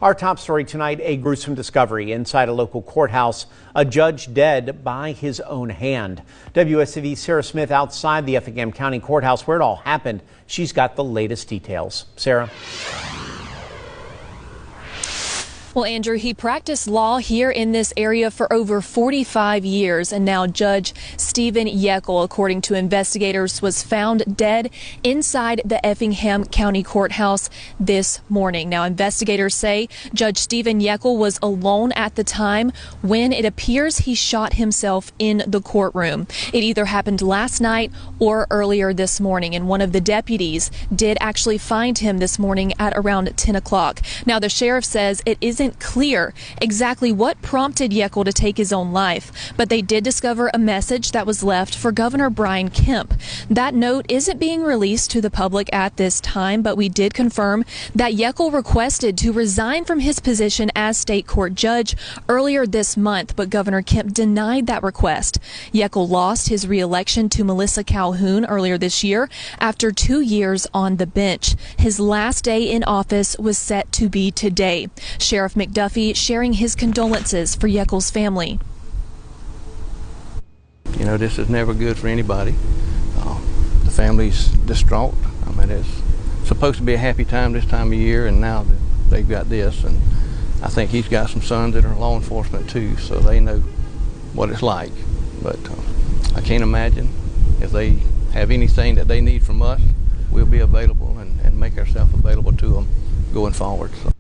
Our top story tonight, a gruesome discovery inside a local courthouse, a judge dead by his own hand. WSAV's Sarah Smith outside the Effingham County Courthouse where it all happened. She's got the latest details. Sarah. Well, Andrew, he practiced law here in this area for over 45 years, and now Judge Stephen Yeckel, according to investigators, was found dead inside the Effingham County Courthouse this morning. Now, investigators say Judge Stephen Yeckel was alone at the time when it appears he shot himself in the courtroom. It either happened last night or earlier this morning, and one of the deputies did actually find him this morning at around 10 o'clock. Now, the sheriff says it isn't clear exactly what prompted Yeckel to take his own life, but they did discover a message that was left for Governor Brian Kemp. That note isn't being released to the public at this time, but we did confirm that Yeckel requested to resign from his position as state court judge earlier this month, but Governor Kemp denied that request. Yeckel lost his re-election to Melissa Calhoun earlier this year after 2 years on the bench. His last day in office was set to be today. Sheriff McDuffie sharing his condolences for Yeckel's family. You know, this is never good for anybody. The family's distraught. I mean, it's supposed to be a happy time this time of year, and now they've got this. And I think he's got some sons that are law enforcement too, so they know what it's like. But I can't imagine if they have anything that they need from us, we'll be available and make ourselves available to them going forward. So.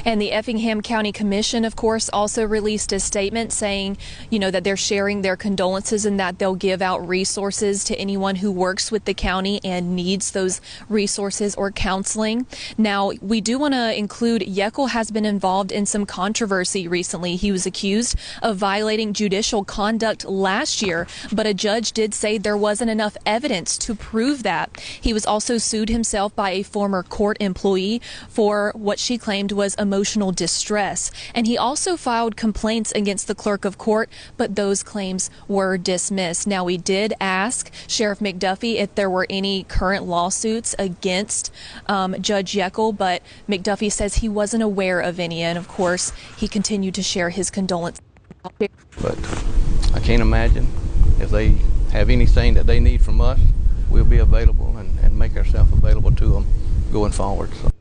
And the Effingham County Commission, of course, also released a statement saying, that they're sharing their condolences and that they'll give out resources to anyone who works with the county and needs those resources or counseling. Now, we do want to include Yeckel has been involved in some controversy recently. He was accused of violating judicial conduct last year, but a judge did say there wasn't enough evidence to prove that. He was also sued himself by a former court employee for what she claimed was emotional distress, and he also filed complaints against the clerk of court, but those claims were dismissed. Now, we did ask Sheriff McDuffie if there were any current lawsuits against Judge Yeckel, but McDuffie says he wasn't aware of any, and of course he continued to share his condolences. But I can't imagine if they have anything that they need from us, we'll be available and make ourselves available to them going forward. So.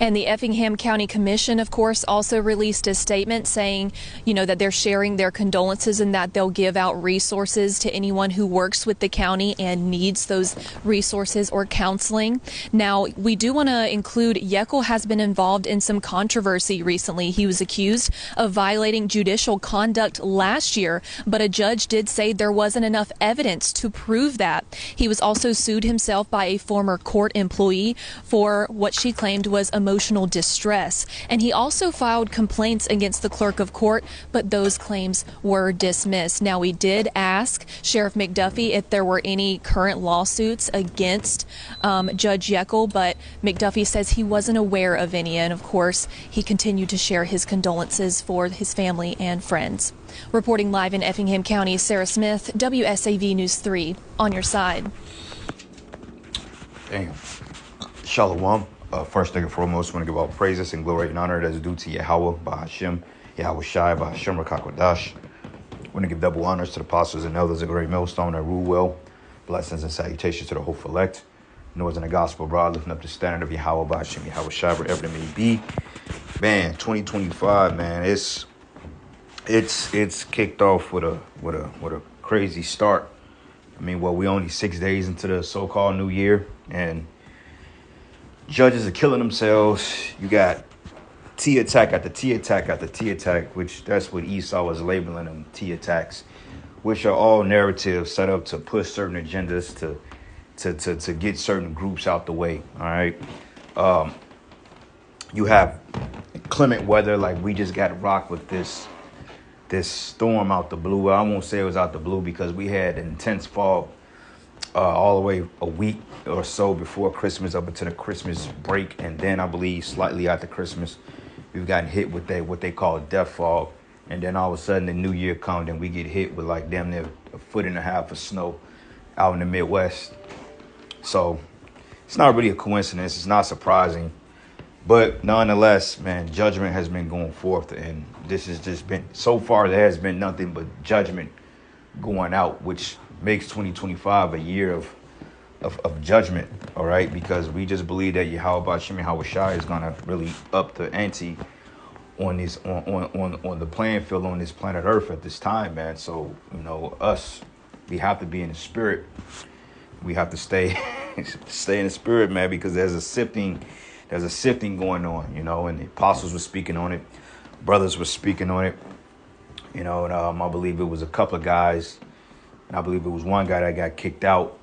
And the Effingham County Commission, of course, also released a statement saying, that they're sharing their condolences and that they'll give out resources to anyone who works with the county and needs those resources or counseling. Now, we do want to include Yeckel has been involved in some controversy recently. He was accused of violating judicial conduct last year, but a judge did say there wasn't enough evidence to prove that. He was also sued himself by a former court employee for what she claimed was emotional distress, and he also filed complaints against the clerk of court, but those claims were dismissed. Now, we did ask Sheriff McDuffie if there were any current lawsuits against Judge Yeckel, but McDuffie says he wasn't aware of any, and of course he continued to share his condolences for his family and friends. Reporting live in Effingham County, Sarah Smith, WSAV News 3, on your side. Damn. Shalom. First thing and foremost, I want to give all praises and glory and honor that is due to Yahweh, Bahashim, Yahweh Shai, Bahashim, Rakakwadash. I want to give double honors to the apostles and elders of Great Millstone that rule well. Blessings and salutations to the hopeful elect. Noise in the gospel abroad, lifting up the standard of Yahweh, Bahashim, Yahweh Shai, wherever it may be. Man, 2025, man, it's kicked off with a crazy start. I mean, we only 6 days into the so-called new year, and judges are killing themselves. You got T attack after T attack after T attack, which that's what Esau was labeling them, T attacks, which are all narratives set up to push certain agendas to get certain groups out the way. All right. You have inclement weather, like we just got rocked with this storm out the blue. I won't say it was out the blue because we had intense fog all the way a week or so before Christmas, up until the Christmas break, and then I believe slightly after Christmas, we've gotten hit with what they call death fog, and then all of a sudden the new year comes and we get hit with like damn near 1.5 feet of snow. out in the Midwest. So it's not really a coincidence. It's not surprising. But nonetheless, man, judgment has been going forth. And this has just been, so far, there has been nothing but judgment going out, which makes 2025 a year of judgment, all right? Because we just believe that Yahweh Shai is going to really up the ante on this on the playing field on this planet Earth at this time, man. So, you know, we have to be in the spirit. We have to stay in the spirit, man, because there's a sifting going on, you know, and the apostles were speaking on it, brothers were speaking on it, you know, and I believe it was a couple of guys, and I believe it was one guy that got kicked out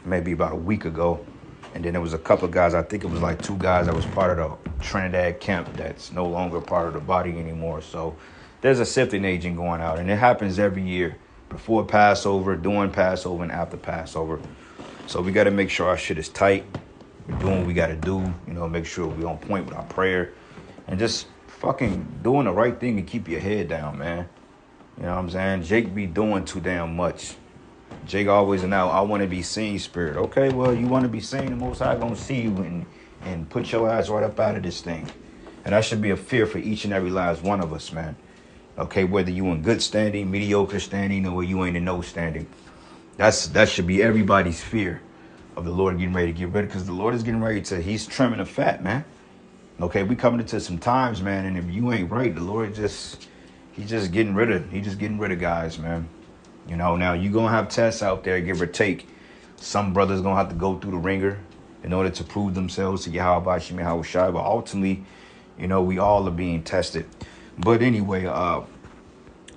maybe about a week ago. And then there was a couple of guys, I think it was like 2 guys that was part of the Trinidad camp that's no longer part of the body anymore. So there's a sifting agent going out, and it happens every year, before Passover, during Passover, and after Passover. So we got to make sure our shit is tight. We're doing what we got to do, you know, make sure we're on point with our prayer, and just fucking doing the right thing and keep your head down, man. You know what I'm saying? Jake be doing too damn much. Jake always now, I want to be seen spirit. Okay, well, you want to be seen, the Most High gonna see you and put your ass right up out of this thing. And that should be a fear for each and every last one of us, man. Okay, whether you in good standing, mediocre standing, or you ain't in no standing. That should be everybody's fear of the Lord getting ready to get rid of, because the Lord is getting ready to, he's trimming the fat, man. Okay, we coming into some times, man, and if you ain't right, the Lord he's just getting rid of guys, man. You know, now you're going to have tests out there, give or take. Some brothers going to have to go through the ringer in order to prove themselves to Yahweh Shai. But ultimately, you know, we all are being tested. But anyway,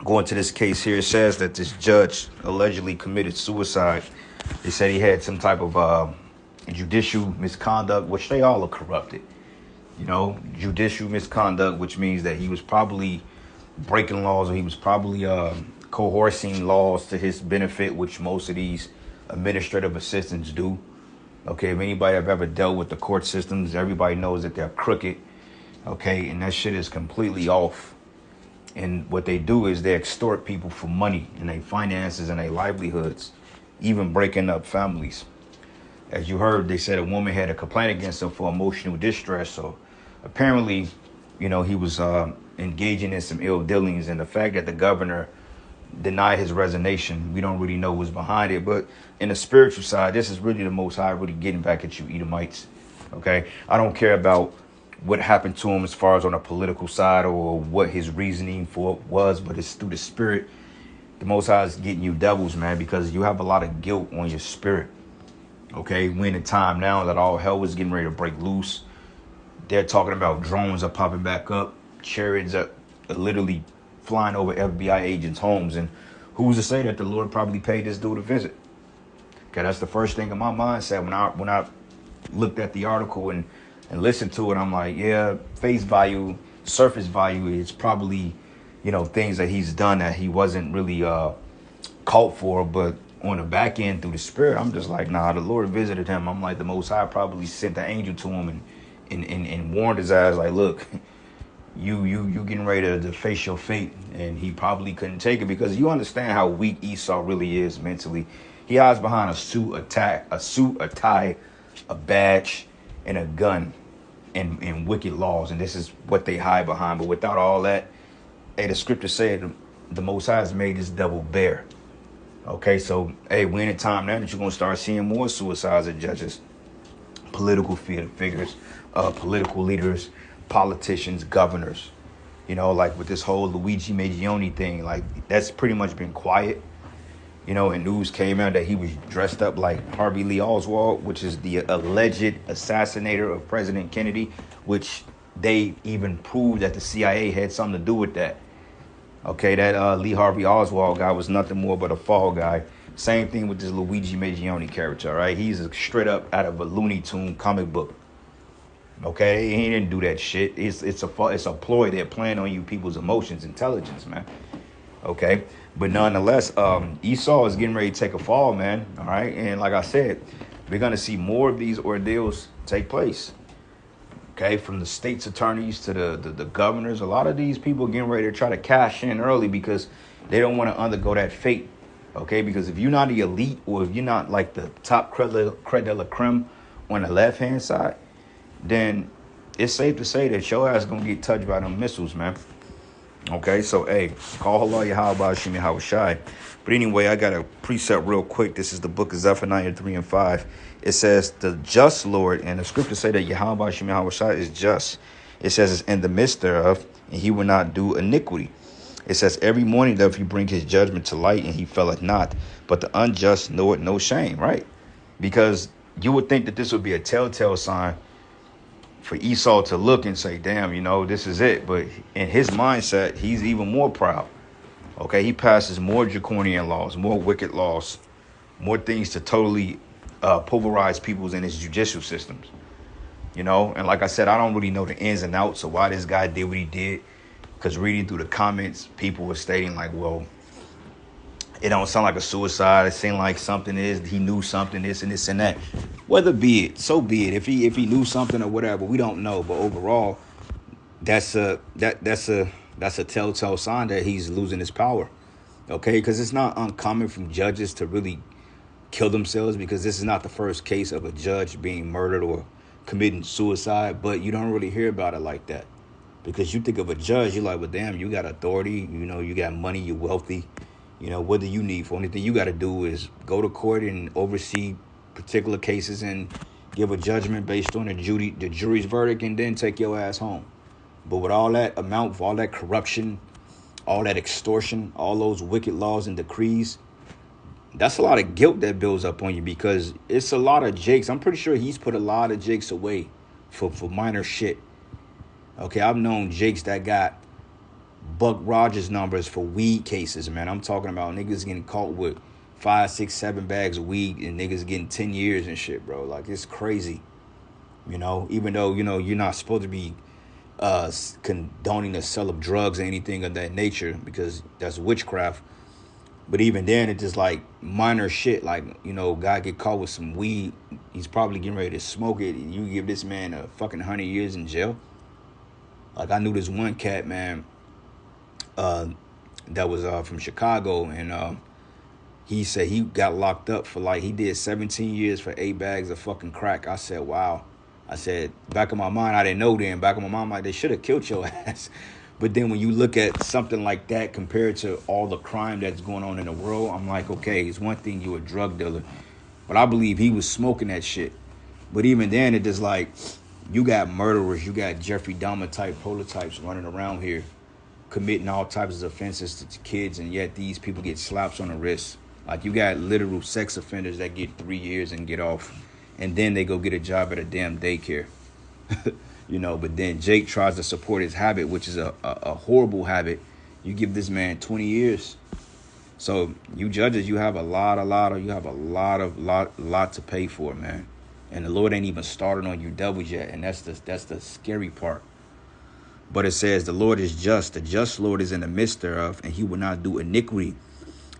going to this case here, it says that this judge allegedly committed suicide. They said he had some type of judicial misconduct, which they all are corrupted. You know, judicial misconduct, which means that he was probably breaking laws, or he was probably coercing laws to his benefit, which most of these administrative assistants do. Okay, if anybody have ever dealt with the court systems, everybody knows that they're crooked. Okay, and that shit is completely off. And what they do is they extort people for money and their finances and their livelihoods, even breaking up families. As you heard, they said a woman had a complaint against him for emotional distress. So apparently, you know, he was engaging in some ill dealings, and the fact that the governor deny his resignation, we don't really know what's behind it. But in the spiritual side, this is really the Most High really getting back at you Edomites. Okay, I don't care about what happened to him as far as on a political side or what his reasoning for it was, but it's through the spirit. The Most High is getting you devils, man, because you have a lot of guilt on your spirit. Okay, we're in a time now that all hell is getting ready to break loose. They're talking about drones are popping back up, chariots are literally flying over FBI agents' homes, and who's to say that the Lord probably paid this dude a visit? Okay, that's the first thing in my mind said when I looked at the article and listened to it. I'm like, yeah, face value, surface value is probably, you know, things that he's done that he wasn't really called for, but on the back end through the spirit, I'm just like, nah, the Lord visited him. I'm like, the Most High probably sent the angel to him and warned his eyes, like, look, you getting ready to face your fate. And he probably couldn't take it, because you understand how weak Esau really is mentally. He hides behind a suit, a tie, a badge, and a gun, and wicked laws. And this is what they hide behind. But without all that, hey, the scripture said the Most High has made this devil bare. Okay, so, hey, we're in a time now that you're going to start seeing more suicides of judges, political figures, political leaders, politicians, governors. You know, like with this whole Luigi Maggioni thing, like that's pretty much been quiet. You know, and news came out that he was dressed up like Harvey Lee Oswald, which is the alleged assassinator of President Kennedy, which they even proved that the CIA had something to do with that. Okay, that Lee Harvey Oswald guy was nothing more but a fall guy. Same thing with this Luigi Maggioni character, all right? He's straight up out of a Looney Tune comic book. Okay, he didn't do that shit. It's a ploy. They're playing on you people's emotions, intelligence, man. Okay, but nonetheless, Esau is getting ready to take a fall, man. All right, and like I said, we're gonna see more of these ordeals take place. Okay, from the state's attorneys to the governors, a lot of these people are getting ready to try to cash in early because they don't want to undergo that fate Okay, because if you're not the elite, or if you're not like the top creme de la creme on the left hand side, then it's safe to say that your ass gonna get touched by them missiles, man. Okay, so hey, call Allah Yahweh Shimi Hawashai. But anyway, I got a precept real quick. This is the book of Zephaniah 3 and 5. It says, the just Lord, and the scriptures say that Yahweh Shimi Hawashai is just. It says it's in the midst thereof, and he will not do iniquity. It says, every morning doth he bring his judgment to light, and he felleth not. But the unjust knoweth no shame, right? Because you would think that this would be a telltale sign for Esau to look and say, damn, you know, this is it. But in his mindset, he's even more proud. Okay, he passes more draconian laws, more wicked laws, more things to totally pulverize people's in his judicial systems. You know, and like I said, I don't really know the ins and outs of why this guy did what he did. Because reading through the comments, people were stating like, well, it don't sound like a suicide. It seemed like something is, he knew something, this and this and that. Whether be it, so be it. If he knew something or whatever, we don't know. But overall, that's a telltale sign that he's losing his power. Okay, because it's not uncommon from judges to really kill themselves, because this is not the first case of a judge being murdered or committing suicide. But you don't really hear about it like that. Because you think of a judge, you're like, well, damn, you got authority, you know, you got money, you're wealthy. You know, what do you need for? Only thing you got to do is go to court and oversee particular cases and give a judgment based on the jury's verdict, and then take your ass home. But with all that amount, all that corruption, all that extortion, all those wicked laws and decrees, that's a lot of guilt that builds up on you, because it's a lot of jakes. I'm pretty sure he's put a lot of jakes away for minor shit. Okay, I've known jakes that got Buck Rogers numbers for weed cases, man. I'm talking about niggas getting caught with 5, 6, 7 bags of weed, and niggas getting 10 years and shit, bro. Like, it's crazy. You know, even though, you know, you're not supposed to be condoning the sale of drugs or anything of that nature, because that's witchcraft. But even then, it's just like minor shit. Like, you know, guy get caught with some weed, he's probably getting ready to smoke it. You give this man a fucking 100 years in jail. Like, I knew this one cat, man, that was from Chicago, and he said he got locked up for, like, he did 17 years for 8 bags of fucking crack. I said, wow. I said, back in my mind, I didn't know then. Back in my mind, I'm like, they should have killed your ass. But then when you look at something like that compared to all the crime that's going on in the world, I'm like, okay, it's one thing you're a drug dealer, but I believe he was smoking that shit. But even then, it just like, you got murderers, you got Jeffrey Dahmer type prototypes running around here committing all types of offenses to kids, and yet these people get slaps on the wrist. Like, you got literal sex offenders that get 3 years and get off, and then they go get a job at a damn daycare. You know, but then Jake tries to support his habit, which is a horrible habit. You give this man 20 years. So you judges, you have a lot to pay for, man. And the Lord ain't even started on you devils yet, and that's the scary part. But it says the Lord is just. The just Lord is in the midst thereof, and he will not do iniquity.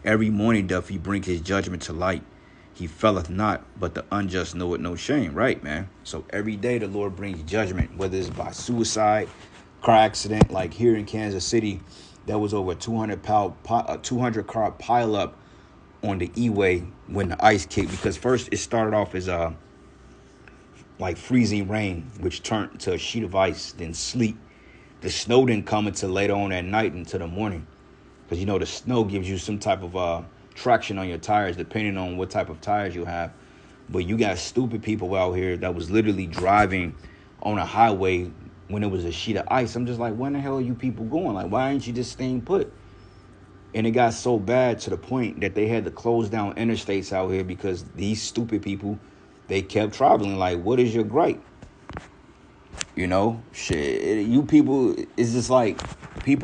Every morning doth he bring his judgment to light. He felleth not, but the unjust knoweth no shame. Right, man? So every day the Lord brings judgment, whether it's by suicide, car accident, like here in Kansas City, there was over a 200 car pileup on the E-way when the ice kicked. Because first it started off as like freezing rain, which turned to a sheet of ice, then sleet. The snow didn't come until later on at night into the morning. Because, you know, the snow gives you some type of traction on your tires, depending on what type of tires you have. But you got stupid people out here that was literally driving on a highway when it was a sheet of ice. I'm just like, when the hell are you people going? Like, why ain't you just staying put? And it got so bad to the point that they had to close down interstates out here because these stupid people, they kept traveling. Like, what is your gripe? You know, shit, you people, it's just like they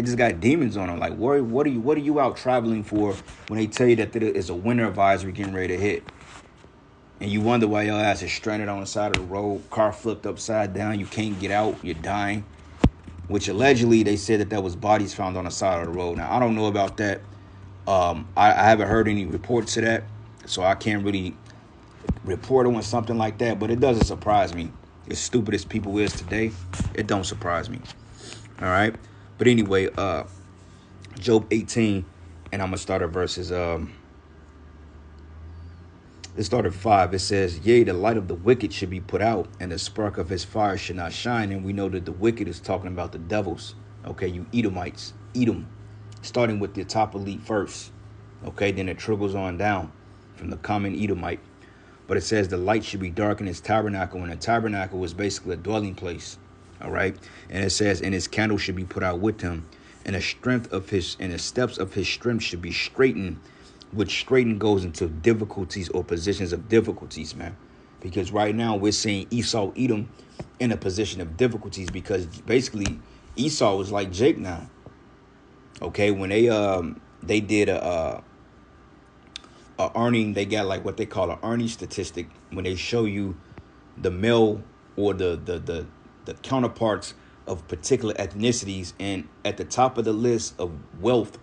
just got demons on them. Like, what are you out traveling for when they tell you that there is a winter advisory getting ready to hit? And you wonder why your ass is stranded on the side of the road, car flipped upside down, you can't get out, you're dying. Which allegedly they said that was bodies found on the side of the road. Now, I don't know about that. I haven't heard any reports to that, so I can't really report on something like that. But it doesn't surprise me. As stupid as people is today, it don't surprise me. All right. But anyway, Job 18 And I'm gonna start at verses let's start at 5. It says, yea, the light of the wicked should be put out, and the spark of his fire should not shine. And we know that the wicked is talking about the devils. Okay, you Edomites, Edom, starting with the top elite first. Okay, then it trickles on down from the common Edomite. But it says the light should be dark in his tabernacle, and the tabernacle was basically a dwelling place. All right, and it says, and his candle should be put out with him, and the steps of his strength should be straightened, which straighten goes into difficulties or positions of difficulties, man. Because right now we're seeing Esau, Edom in a position of difficulties, because basically Esau was like Jake now. Okay, when they did a earning, they got like what they call an earning statistic, when they show you the male or the counterparts of particular ethnicities, and at the top of the list of wealth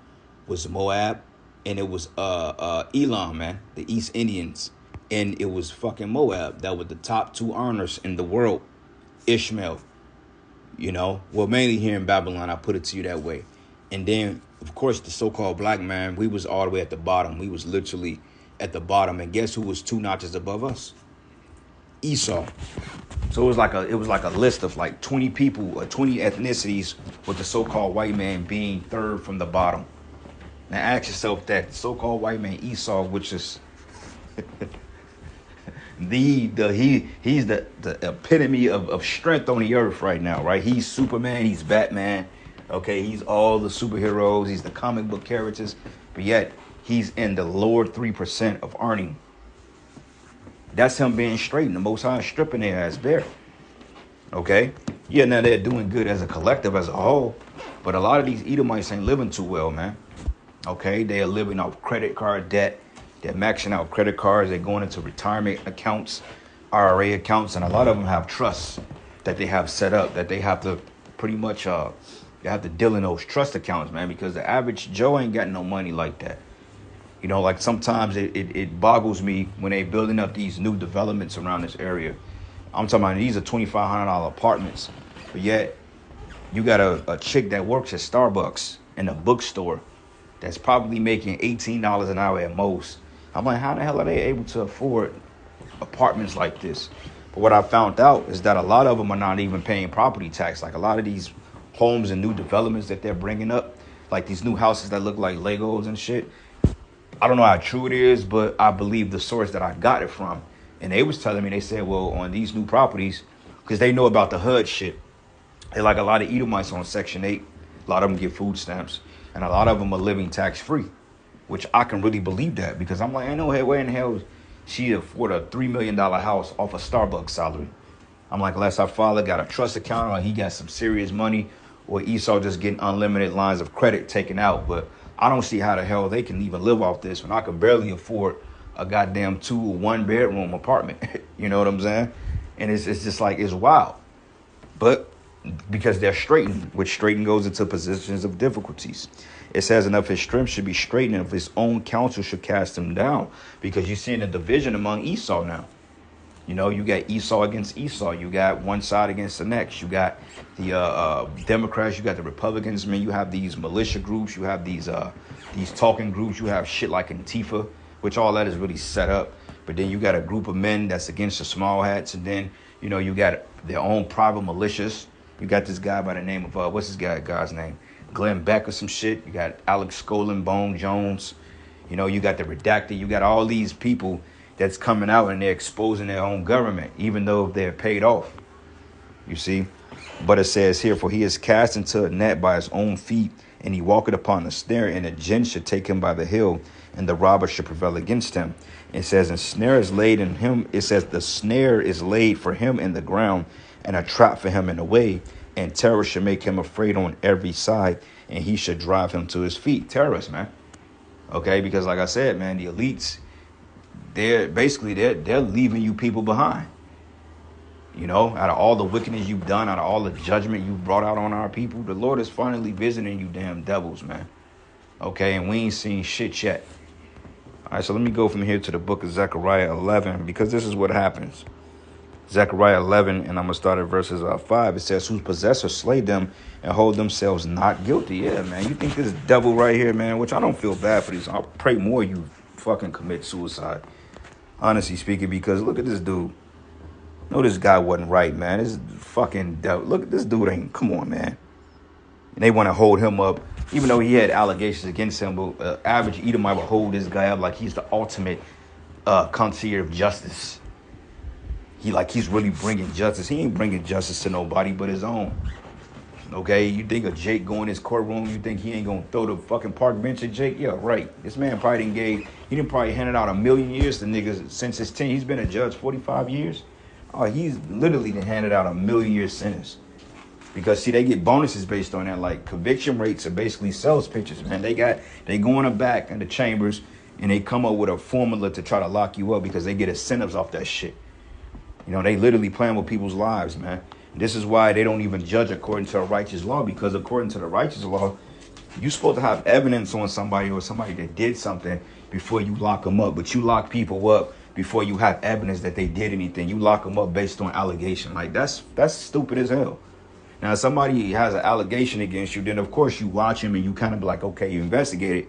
was Moab, and it was Elam, man, the East Indians, and it was fucking Moab that were the top 2 earners in the world. Ishmael, you know, well, mainly here in Babylon, I put it to you that way. And then, of course, the so-called black man, we was all the way at the bottom. We was literally at the bottom. And guess who was 2 notches above us? Esau. So it was like a list of like 20 people or 20 ethnicities, with the so-called white man being 3rd from the bottom. Now ask yourself that so-called white man Esau, which is he's the epitome of strength on the earth right now, right? He's Superman, he's Batman, okay, he's all the superheroes, he's the comic book characters, but yet he's in the lower 3% of earning. That's him being straight, and the Most High stripping their ass bare. Okay, yeah, now they're doing good as a collective, as a whole, but a lot of these Edomites ain't living too well, man. Okay, they are living off credit card debt. They're maxing out credit cards. They're going into retirement accounts, IRA accounts, and a lot of them have trusts that they have set up that they have to pretty much they have to deal in those trust accounts, man, because the average Joe ain't got no money like that. You know, like sometimes it boggles me when they building up these new developments around this area. I'm talking about these are $2,500 apartments, but yet you got a chick that works at Starbucks in a bookstore that's probably making $18 an hour at most. I'm like, how the hell are they able to afford apartments like this? But what I found out is that a lot of them are not even paying property tax. Like a lot of these homes and new developments that they're bringing up, like these new houses that look like Legos and shit. I don't know how true it is, but I believe the source that I got it from. And they was telling me, they said, well, on these new properties, because they know about the HUD shit. They like a lot of Edomites on Section 8. A lot of them get food stamps. And a lot of them are living tax-free, which I can really believe that, because I'm like, I know way in the hell she afford a $3 million house off a Starbucks salary. I'm like, unless our father got a trust account or he got some serious money, or Esau just getting unlimited lines of credit taken out. But I don't see how the hell they can even live off this when I can barely afford a goddamn 2 or 1 bedroom apartment. You know what I'm saying? And it's just like, it's wild. But because they're straightened, which straighten goes into positions of difficulties. It says, and of his strength should be straightened, and of his own counsel should cast him down. Because you're seeing a division among Esau now. You know, you got Esau against Esau. You got one side against the next. You got the Democrats. You got the Republicans. I mean, you have these militia groups. You have these talking groups. You have shit like Antifa, which all that is really set up. But then you got a group of men that's against the small hats. And then, you know, you got their own private militias. You got this guy by the name of, what's this guy's name? Glenn Beck or some shit. You got Alex Skolin, Bone Jones. You know, you got the Redacted. You got all these people that's coming out and they're exposing their own government, even though they're paid off. You see? But it says here, for he is cast into a net by his own feet, and he walketh upon the snare, and a gin should take him by the heel, and the robber should prevail against him. It says, and snare is laid in him. It says the snare is laid for him in the ground, and a trap for him in the way, and terror should make him afraid on every side, and he should drive him to his feet. Terrorists, man. Okay, because like I said, man, the elites, they're leaving you people behind. You know, out of all the wickedness you've done, out of all the judgment you've brought out on our people, the Lord is finally visiting you damn devils, man. Okay, and we ain't seen shit yet. All right, so let me go from here to the book of Zechariah 11, because this is what happens. Zechariah 11, and I'm going to start at verses 5. It says, whose possessors slay them and hold themselves not guilty. Yeah, man. You think this devil right here, man, which I don't feel bad for these. I'll pray more you fucking commit suicide. Honestly speaking, because look at this dude. No, this guy wasn't right, man. This fucking devil. Look at this dude. Come on, man. And they want to hold him up, even though he had allegations against him. But average Edomite would hold this guy up like he's the ultimate concierge of justice. He's really bringing justice. He ain't bringing justice to nobody but his own. Okay, you think of Jake going in his courtroom, you think he ain't gonna throw the fucking park bench at Jake? Yeah, right. This man probably didn't probably handed out 1,000,000 years to niggas since his 10. He's been a judge 45 years. Oh, he's literally handed out 1,000,000-year sentence. Because see, they get bonuses based on that. Like conviction rates are basically sales pitches, man. They go in the back in the chambers and they come up with a formula to try to lock you up because they get incentives off that shit. You know, they literally playing with people's lives, man. This is why they don't even judge according to a righteous law, because according to the righteous law, you're supposed to have evidence on somebody or somebody that did something before you lock them up. But you lock people up before you have evidence that they did anything. You lock them up based on allegation. Like that's stupid as hell. Now, if somebody has an allegation against you, then of course you watch him and you kind of be like, okay, you investigate it.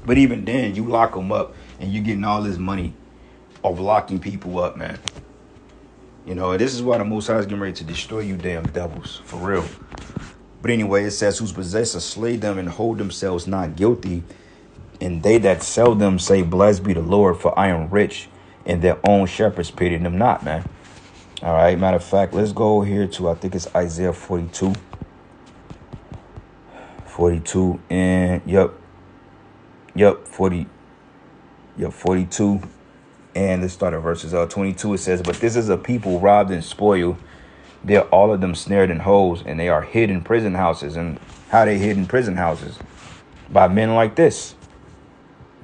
But even then, you lock them up and you're getting all this money of locking people up, man. You know, this is why the Most High is getting ready to destroy you damn devils, for real. But anyway, it says, whose possessors slay them and hold themselves not guilty, and they that sell them say, blessed be the Lord, for I am rich, and their own shepherds pity them not, man. All right, matter of fact, let's go here to, I think it's Isaiah 42. 42, and, yep, 42. And let's start at verses 22. It says, but this is a people robbed and spoiled. They're all of them snared in holes, and they are hid in prison houses. And how they hid in prison houses? By men like this.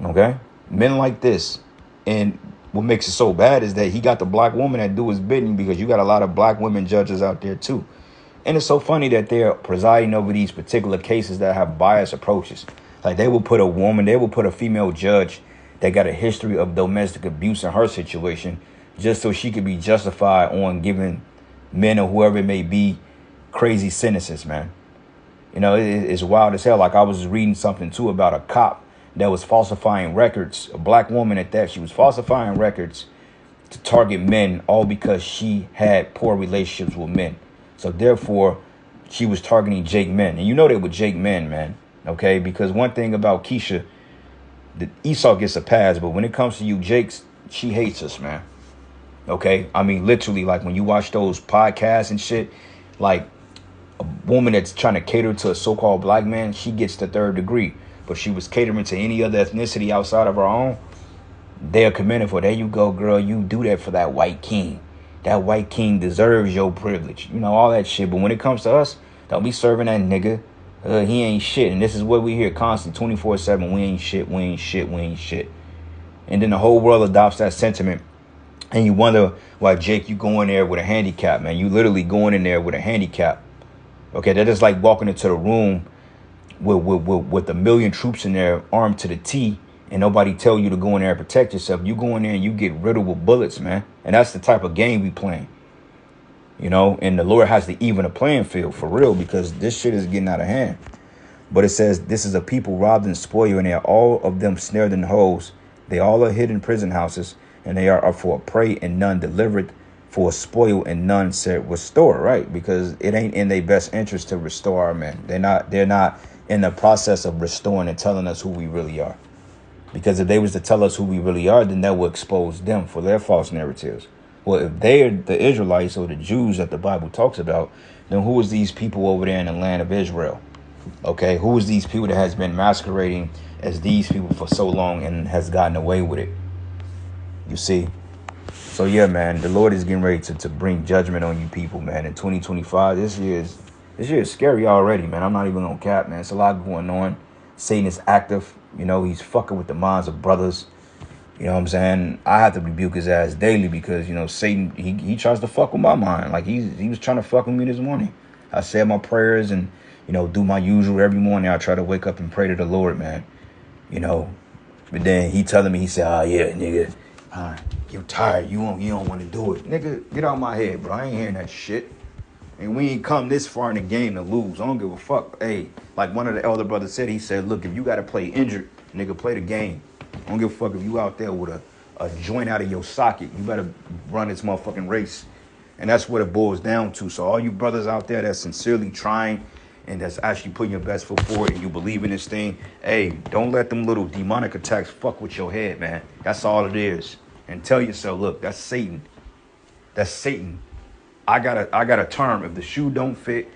Okay? Men like this. And what makes it so bad is that he got the black woman that do his bidding, because you got a lot of black women judges out there too. And it's so funny that they're presiding over these particular cases that have biased approaches. Like they will put a female judge that got a history of domestic abuse in her situation, just so she could be justified on giving men or whoever it may be crazy sentences, man. You know, it's wild as hell. Like I was reading something too about a cop that was falsifying records, a black woman at that. She was falsifying records to target men, all because she had poor relationships with men. So therefore, she was targeting Jake men. And you know they were Jake men, man. Okay, because one thing about Keisha, the Esau gets a pass, but when it comes to you, Jake's, she hates us, man. Okay, I mean, literally, like when you watch those podcasts and shit, like a woman that's trying to cater to a so-called black man, she gets the 3rd degree. But she was catering to any other ethnicity outside of her own, they're commended for, there you go, girl, you do that for that white king. That white king deserves your privilege. You know, all that shit. But when it comes to us, don't be serving that nigga. He ain't shit. And this is what we hear constant 24/7. We ain't shit. We ain't shit. We ain't shit. And then the whole world adopts that sentiment. And you wonder why, Jake, you go in there with a handicap, man. You literally going in there with a handicap. Okay, they're just like walking into the room with 1,000,000 troops in there armed to the T, and nobody tell you to go in there and protect yourself. You go in there and you get riddled with bullets, man. And that's the type of game we playing. You know, and the Lord has to even a playing field for real, because this shit is getting out of hand. But it says, this is a people robbed and spoiled, and they are all of them snared in holes. They all are hid in prison houses, and they are for a prey and none delivered, for a spoil and none said restore, right? Because it ain't in their best interest to restore our men. They're not in the process of restoring and telling us who we really are. Because if they was to tell us who we really are, then that would expose them for their false narratives. Well, if they are the Israelites or the Jews that the Bible talks about, then who is these people over there in the land of Israel? Okay, who is these people that has been masquerading as these people for so long and has gotten away with it? You see? So yeah, man, the Lord is getting ready to bring judgment on you people, man. In 2025, this year is scary already, man. I'm not even gonna cap, man. It's a lot going on. Satan is active. You know, he's fucking with the minds of brothers. You know what I'm saying? I have to rebuke his ass daily because, you know, Satan, he tries to fuck with my mind. Like he was trying to fuck with me this morning. I said my prayers and, you know, do my usual every morning. I try to wake up and pray to the Lord, man. You know, but then he telling me, he said, oh, yeah, nigga. All right. you're tired. You don't want to do it. Nigga, get out my head, bro. I ain't hearing that shit. And we ain't come this far in the game to lose. I don't give a fuck. Hey, like one of the elder brothers said, he said, look, if you got to play injured, nigga, play the game. I don't give a fuck if you out there with a joint out of your socket. You better run this motherfucking race. And that's what it boils down to. So all you brothers out there that's sincerely trying and that's actually putting your best foot forward and you believe in this thing, hey, don't let them little demonic attacks fuck with your head, man. That's all it is. And tell yourself, look, that's Satan. That's Satan. I got a term. If the shoe don't fit,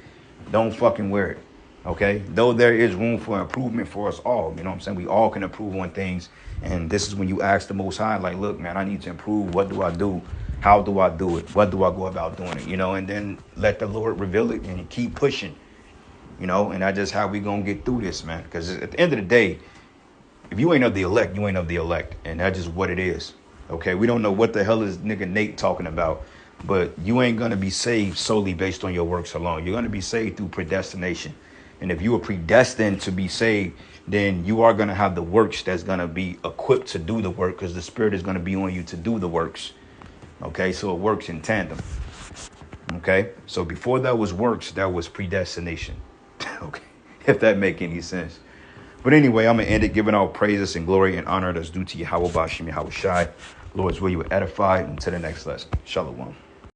don't fucking wear it. Okay? Though there is room for improvement for us all. You know what I'm saying? We all can improve on things. And this is when you ask the Most High, like, look, man, I need to improve. What do I do? How do I do it? What do I go about doing it? You know, and then let the Lord reveal it and keep pushing. You know, and that's just how we gonna get through this, man. Because at the end of the day, if you ain't of the elect, you ain't of the elect. And that's just what it is. Okay? We don't know what the hell is nigga Nate talking about. But you ain't going to be saved solely based on your works alone. You're going to be saved through predestination. And if you are predestined to be saved, then you are going to have the works that's going to be equipped to do the work because the Spirit is going to be on you to do the works. Okay, so it works in tandem. Okay, so before that was works, that was predestination. Okay, if that make any sense. But anyway, I'm going to end it giving all praises and glory and honor that's due to Yahweh Bashim Yahweh Shai. Lord's will you edify until the next lesson. Shalom.